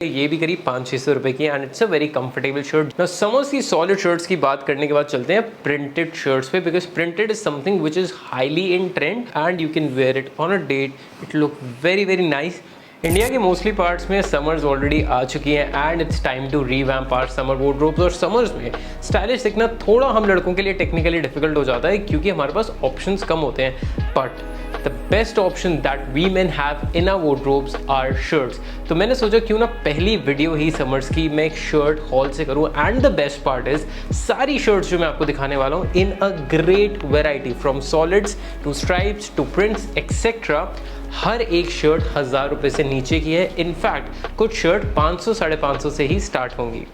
ये भी करीब 500-600 रुपए की and it's a very comfortable shirt. Now summers की सॉलिड शर्ट्स की बात करने के बाद चलते हैं प्रिंटेड शर्ट्स पे, because printed is something which is highly in trend and you can wear it on a date, it look very very nice. India के मोस्टली पार्ट्स में समर्स ऑलरेडी आ चुकी हैं and it's time to revamp our summer wardrobes. और summers में stylish दिखना थोड़ा हम लड़कों के लिए टेक्निकली डिफिकल्ट हो जाता है क्योंकि हमारे पास ऑप्शंस कम होते हैं, but the best option that we men have in our wardrobes are shirts। तो मैंने सोचा क्यों ना पहली वीडियो ही समर्स की मैं एक शर्ट हॉल से करूं and the best part is सारी शर्ट्स जो मैं आपको दिखाने वाला हूं in a great variety from solids to stripes to prints etcetera. हर एक शर्ट 1000 रुपए से नीचे की है, इनफैक्ट कुछ शर्ट 500-550 से ही स्टार्ट होंगी।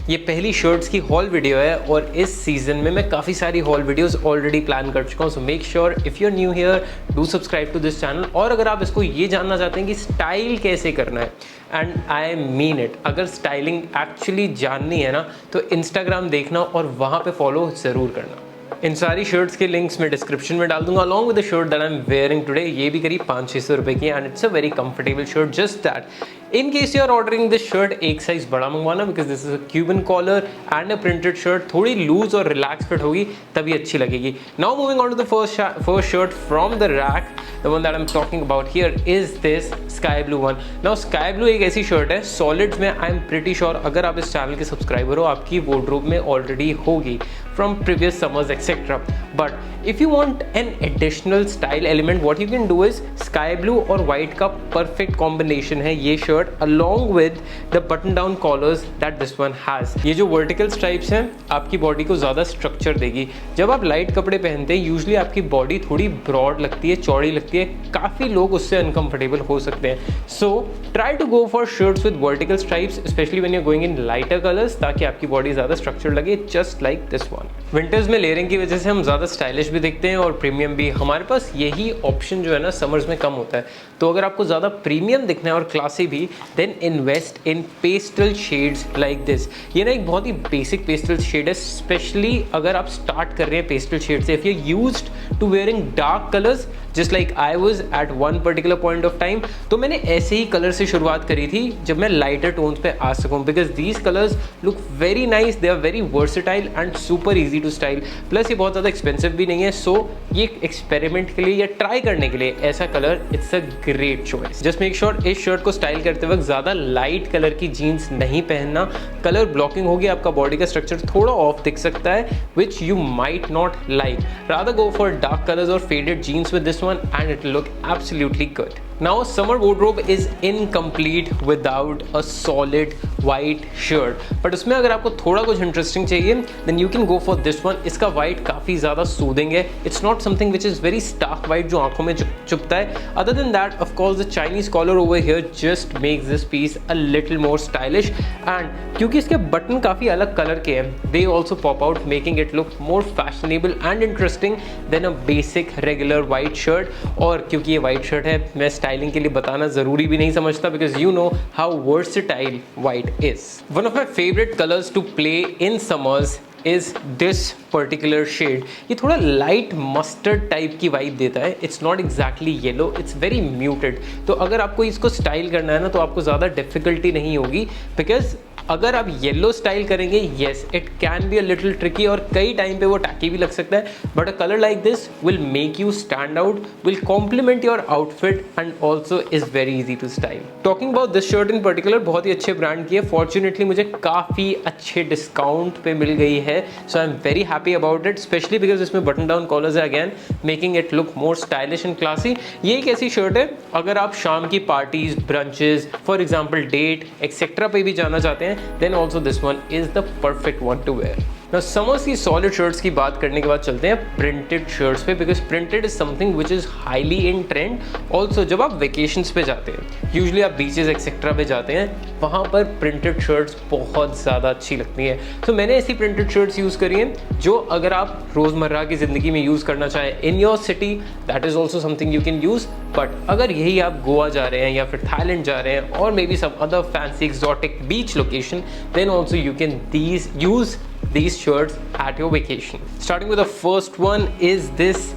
ये पहली शर्ट्स की हॉल वीडियो है और इस सीजन में मैं काफ़ी सारी हॉल वीडियोस ऑलरेडी प्लान कर चुका हूँ। So make sure if you are new here do subscribe to this channel. और अगर आप इसको ये जानना चाहते हैं कि स्टाइल कैसे करना है, एंड आई मीन इट, अगर स्टाइलिंग एक्चुअली जाननी है ना तो इंस्टाग्राम देखना और वहाँ पे फॉलो ज़रूर करना। इन सारी शर्ट्स के लिंक्स मैं डिस्क्रिप्शन में डाल दूंगा along with the shirt that I am wearing today. ये भी करीब 500-600 रुपए की and it's a very comfortable shirt. Just that in case you are ordering this shirt एक साइज बड़ा मंगवाना, because this is a Cuban collar and a printed shirt, थोड़ी loose और रिलैक्स फिट होगी तभी अच्छी लगेगी। Now moving on to the first shirt from the rack, the one that I am talking about here is this sky blue one. Now sky blue एक ऐसी शर्ट है सॉलिड्स में, आई एम प्रिटी श्योर अगर आप इस channel के subscriber हो आपकी वार्डरोब में ऑलरेडी होगी from previous summers etc. But if you want an additional style element, what you can do is sky blue और white का perfect combination है ये shirt along with the button down collars that this one has। ये जो vertical stripes हैं आपकी body को ज़्यादा structure देगी। जब आप light कपड़े पहनते हैं यूजली आपकी body थोड़ी broad लगती है, चौड़ी लगती है, काफ़ी लोग उससे uncomfortable हो सकते हैं। So try to go for shirts with vertical stripes especially when you're going in lighter colors ताकि आपकी body ज़्यादा structure लगे, just like this one। Winters में लेयरिंग की वजह से हम ज़्यादा स्टाइलिश भी दिखते हैं और प्रीमियम भी। हमारे पास यही ऑप्शन जो है ना समर्स में कम होता है, तो अगर आपको ज़्यादा प्रीमियम दिखना है और क्लासी भी, then invest in pastel shades like this. ये ना एक बहुत ही बेसिक पेस्टल शेड है, स्पेशली अगर आप स्टार्ट कर रहे हैं पेस्टल शेड से। If you used to wearing dark colours just like I was at one particular point of time, तो मैंने ऐसे ही कलर से शुरुआत करी थी जब मैं लाइटर टोन्स पे आ सकूं, because these colours look very nice, they are very versatile and super easy to style. Plus ये बहुत ज़्यादा एक्सपेंसिव भी नहीं है, सो ये एक्सपेरिमेंट के लिए या ट्राई करने के लिए ऐसा colour it's a great choice. Just make sure इस शर्ट को स्टाइल करते वक्त ज़्यादा लाइट कलर की जीन्स नहीं पहनना, कलर ब्लॉकिंग होगी, आपका बॉडी का स्ट्रक्चर थोड़ा ऑफ दिख सकता है which you might not like. Rather go for dark colours और faded jeans with this one and it will look absolutely good। Now summer wardrobe is incomplete without a solid white shirt, but उसमें अगर आपको थोड़ा कुछ interesting चाहिए then you can go for this one। इसका white काफ़ी ज़्यादा soothing है, it's not something which is very stark white जो आंखों में चुभता है। Other than that of course the Chinese collar over here just makes this piece a little more stylish and क्योंकि इसके बटन काफ़ी अलग कलर के हैं they also pop out making it look more fashionable and interesting than a basic regular white shirt। और क्योंकि ये white shirt है मैं स्टाइलिंग के लिए बताना ज़रूरी भी नहीं समझता, because you know how versatile white is. One of my favourite colours to play in summers is this particular shade. ये थोड़ा लाइट मस्टर्ड टाइप की वाइब देता है, it's not exactly yellow, it's very muted. तो अगर आपको इसको style करना है ना तो आपको ज़्यादा डिफिकल्टी नहीं होगी, बिकॉज अगर आप येलो स्टाइल करेंगे yes it can be a little tricky और कई टाइम पे वो टैकी भी लग सकता है, but a colour like this will make you stand out, will complement your outfit and also is very easy to style. Talking about this shirt in particular, बहुत ही अच्छे ब्रांड की है, फॉर्चुनेटली मुझे काफ़ी अच्छे डिस्काउंट पे मिल गई है, so I am very happy about it, specially because इसमें बटन डाउन कॉलर्स है again making it look more stylish and classy. ये एक ऐसी शर्ट है अगर आप शाम की parties, brunches, for example date etcetera पे भी जाना चाहते हैं, then also this one is the perfect one to wear. Now summers की सॉलिड शर्ट्स की बात करने के बाद चलते हैं प्रिंटेड शर्ट्स पे, because printed is something which is highly in trend. Also जब आप वेकेशंस पे जाते हैं, यूजली आप बीचेस एक्सेट्रा पे जाते हैं, वहाँ पर प्रिंटेड शर्ट्स बहुत ज़्यादा अच्छी लगती हैं। तो मैंने ऐसी प्रिंटेड शर्ट्स यूज़ करी हैं जो अगर आप रोज़मर्रा की ज़िंदगी में यूज़ करना चाहें in your city, that is also something you can use. But अगर यही आप गोवा जा रहे हैं या फिर थाईलैंड जा रहे हैं और maybe some other fancy exotic beach location, then also you can use these shirts at your vacation. Starting with the first one is this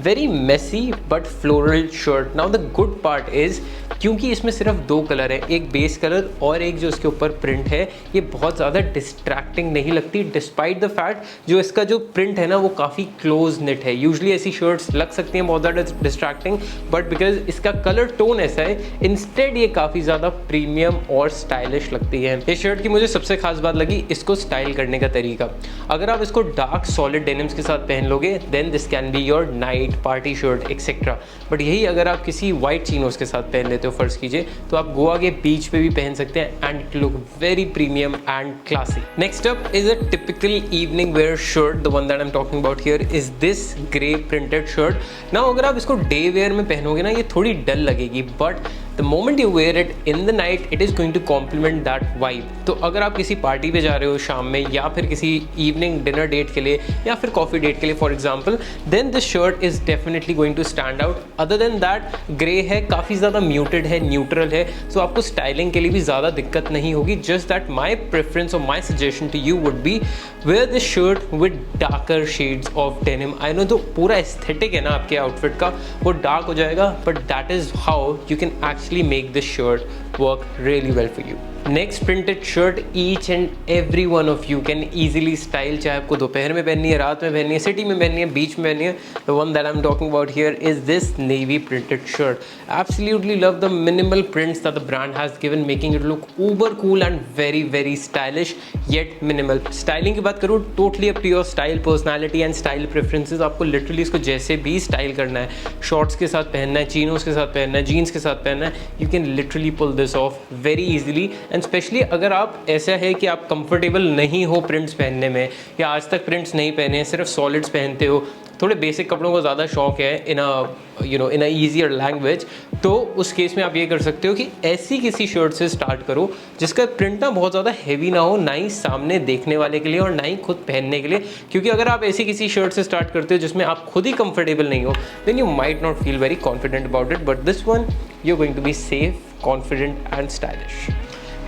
very messy but floral shirt. Now the good part is क्योंकि इसमें सिर्फ दो colour है, एक base colour और एक जो इसके ऊपर प्रिंट है, ये बहुत ज़्यादा डिस्ट्रैक्टिंग नहीं लगती डिस्पाइट द फैक्ट जो इसका जो प्रिंट है ना वो काफ़ी क्लोज निट है. यूजुअली ऐसी शर्ट्स लग सकती हैं बहुत ज़्यादा डिस्ट्रैक्टिंग, बट बिकॉज इसका कलर टोन ऐसा है, इंस्टेड ये काफ़ी ज़्यादा प्रीमियम और स्टाइलिश लगती है. इस शर्ट की मुझे सबसे खास बात लगी इसको स्टाइल करने का तरीका. अगर आप इसको डार्क सॉलिड डेनिम्स के साथ पहन लोगे then this can be your night party shirt etcetera. But यही अगर आप किसी वाइट चीनोस के साथ पहन लेते हो फर्ज कीजिए, तो आप गोवा के बीच पे भी पहन सकते हैं and it look very premium and classy. Next up is a typical evening wear shirt. The one that I am talking about here is this grey printed shirt. Now अगर आप इसको डे वेयर में पहनोगे ना ये थोड़ी डल लगेगी, but the moment you wear it in the night it is going to complement that vibe. तो अगर आप किसी पार्टी पे जा रहे हो शाम में या फिर किसी इवनिंग डिनर डेट के लिए या फिर कॉफ़ी डेट के लिए for example, then this shirt is definitely going to stand out. Other than that grey है, काफ़ी ज़्यादा म्यूटेड है, न्यूट्रल है, सो आपको स्टाइलिंग के लिए भी ज़्यादा दिक्कत नहीं होगी. जस्ट दैट माई प्रेफरेंस और my suggestion to you would be wear this shirt with darker shades of denim. I know जो पूरा एस्थेटिक है ना आपके आउटफिट का वो डार्क हो जाएगा, but that is how you can make this shirt work really well for you. Next printed shirt each and every one of you can easily style. चाहे आपको दोपहर में पहननी है, रात में पहननी है, सिटी में पहननी है, बीच में पहननी है. The one that I'm talking about here is this navy printed shirt. Absolutely love the minimal prints that the brand has given, making it look uber cool and very very stylish yet minimal. Styling की बात करूँ, totally up to your style, personality and style preferences. आपको literally इसको जैसे भी style करना है, shorts के साथ पहनना है, चीनोस के साथ पहनना है, जीन्स के साथ पहनना है, you can literally pull this off very easily. And specially अगर आप ऐसा है कि आप कंफर्टेबल नहीं हो प्रिंट्स पहनने में या आज तक प्रिंट्स नहीं पहने हैं, सिर्फ सॉलिड्स पहनते हो, थोड़े बेसिक कपड़ों को ज़्यादा शौक है इन अ ईजियर लैंग्वेज, तो उस केस में आप ये कर सकते हो कि ऐसी किसी शर्ट से स्टार्ट करो जिसका प्रिंट ना बहुत ज़्यादा हैवी ना हो, ना ही सामने देखने वाले के लिए और ना ही खुद पहनने के लिए. क्योंकि अगर आप ऐसी किसी शर्ट से स्टार्ट करते हो जिसमें आप खुद ही कंफर्टेबल नहीं हो, then you might not feel very confident about it. But this one you are going to be safe, confident and stylish.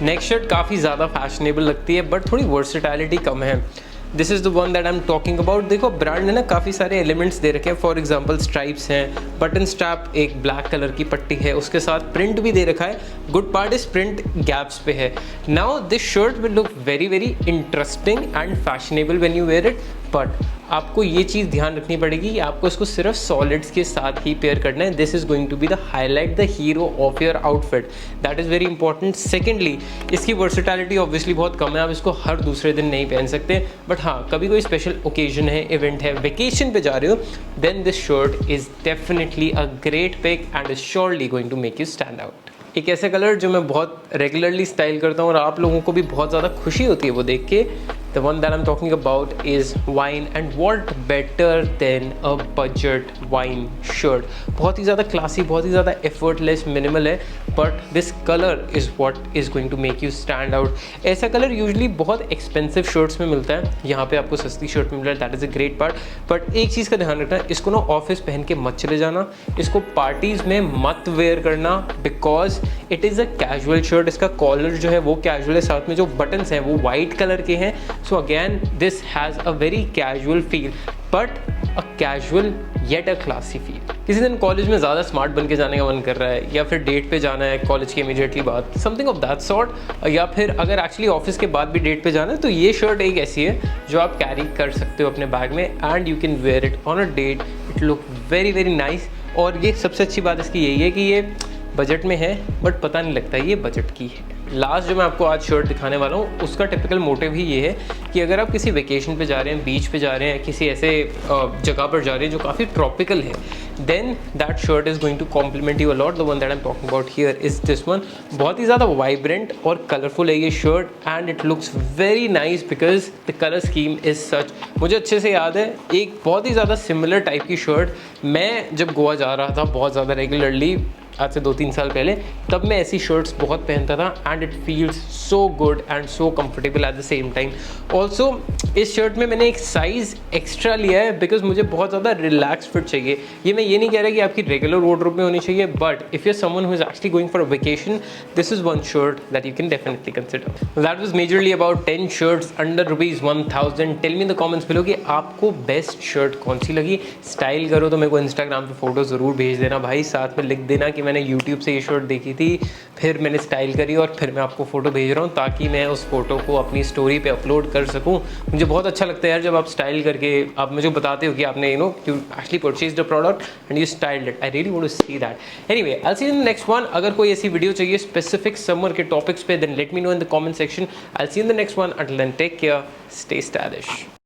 Next shirt काफ़ी ज़्यादा फैशनेबल लगती है बट थोड़ी वर्सेटैलिटी कम है. This is the one that I am talking about. देखो brand ने ना काफ़ी सारे एलिमेंट्स दे रखे हैं. फॉर एग्जांपल स्ट्राइप्स हैं, बटन स्ट्रैप, एक ब्लैक कलर की पट्टी है, उसके साथ प्रिंट भी दे रखा है. Good part is print gaps पे है. Now this shirt will look very very interesting and fashionable when you wear it, but आपको ये चीज़ ध्यान रखनी पड़ेगी कि आपको इसको सिर्फ सॉलिड्स के साथ ही पेयर करना है. This is going to be the highlight, the hero of your outfit. That is very important. Secondly इसकी वर्सेटैलिटी ऑब्वियसली बहुत कम है, आप इसको हर दूसरे दिन नहीं पहन सकते, बट हाँ कभी कोई स्पेशल ओकेजन है, इवेंट है, वेकेशन पे जा रहे हो, then this shirt is definitely a great pick and is surely going to make you stand out. एक ऐसा कलर जो मैं बहुत रेगुलरली स्टाइल करता हूँ और आप लोगों को भी बहुत ज़्यादा खुशी होती है वो देख के. The one that I'm talking about is wine, and what better than a budget wine shirt. बहुत ही ज़्यादा क्लासी, बहुत ही ज़्यादा effortless, minimal है, but this color is what is going to make you stand out. ऐसा colour usually बहुत expensive shirts में मिलता है, यहाँ पे आपको सस्ती शर्ट मिल रहा है. That is a great part. But एक चीज़ का ध्यान रखना, इसको ना ऑफिस पहन के मत चले जाना, इसको पार्टीज़ में मत वेयर करना, because it is a casual shirt. इसका कॉलर जो है वो कैजुअल है, साथ में जो बटन्स हैं वो वाइट कलर के हैं. So again, this has a very casual feel, but a casual yet a classy feel. किसी दिन कॉलेज में ज़्यादा स्मार्ट बन के जाने का मन कर रहा है या फिर डेट पे जाना है कॉलेज के इमीडिएटली बाद, समथिंग ऑफ दैट सॉर्ट, या फिर अगर एक्चुअली ऑफिस के बाद भी डेट पे जाना है, तो ये शर्ट एक ऐसी है जो आप कैरी कर सकते हो अपने बैग में and you can wear it on a date. It look very very nice. और ये सबसे अच्छी बात इसकी यही है कि ये बजट में है बट पता नहीं लगता ये बजट की है. लास्ट जो मैं आपको आज शर्ट दिखाने वाला हूँ उसका टिपिकल मोटिव ही ये है कि अगर आप किसी वेकेशन पे जा रहे हैं, बीच पे जा रहे हैं, किसी ऐसे जगह पर जा रहे हैं जो काफ़ी ट्रॉपिकल है, then that shirt is going to complement you a lot. The one that I am talking about here is this one. बहुत ही ज़्यादा वाइब्रेंट और कलरफुल है ये शर्ट and it looks very nice because the colour scheme is such. मुझे अच्छे से याद है एक बहुत ही ज़्यादा सिमिलर टाइप की शर्ट मैं जब गोवा जा रहा था बहुत ज़्यादा रेगुलरली, आज से 2-3 साल पहले, तब मैं ऐसी शर्ट्स बहुत पहनता था and it feels so good and so comfortable at the same time. Also इस शर्ट में मैंने एक साइज़ एक्स्ट्रा लिया है बिकॉज मुझे बहुत ज़्यादा रिलैक्स फिट चाहिए। ये मैं ये नहीं कह रहा कि आपकी रेगुलर वार्डरोब में होनी चाहिए, but if you are someone who is actually going for a vacation, this is one shirt that you can definitely consider. That was majorly about 10 shirts under ₹1000। Tell me in the comments below कि आपको best shirt कौन सी लगी। Style करो तो मेरे को Instagram पे photo ज़रूर भेज देना भाई, साथ में लिख देना कि मैंने यूट्यूब से ये शर्ट देखी थी, फिर मैंने स्टाइल करी और फिर मैं आपको फ़ोटो भेज रहा हूँ ताकि मैं उस फोटो को अपनी स्टोरी पे अपलोड कर सकूँ। मुझे बहुत अच्छा लगता है यार जब आप स्टाइल करके आप मुझे बताते हो कि आपने you actually purchased the product and you styled it. I really want to see that. Anyway, I will see in the next one. अगर कोई ऐसी वीडियो चाहिए स्पेसिफिक समर के टॉपिक्स पे, then let me know in the comment section. I will see in the next one. Until then take care, stay stylish.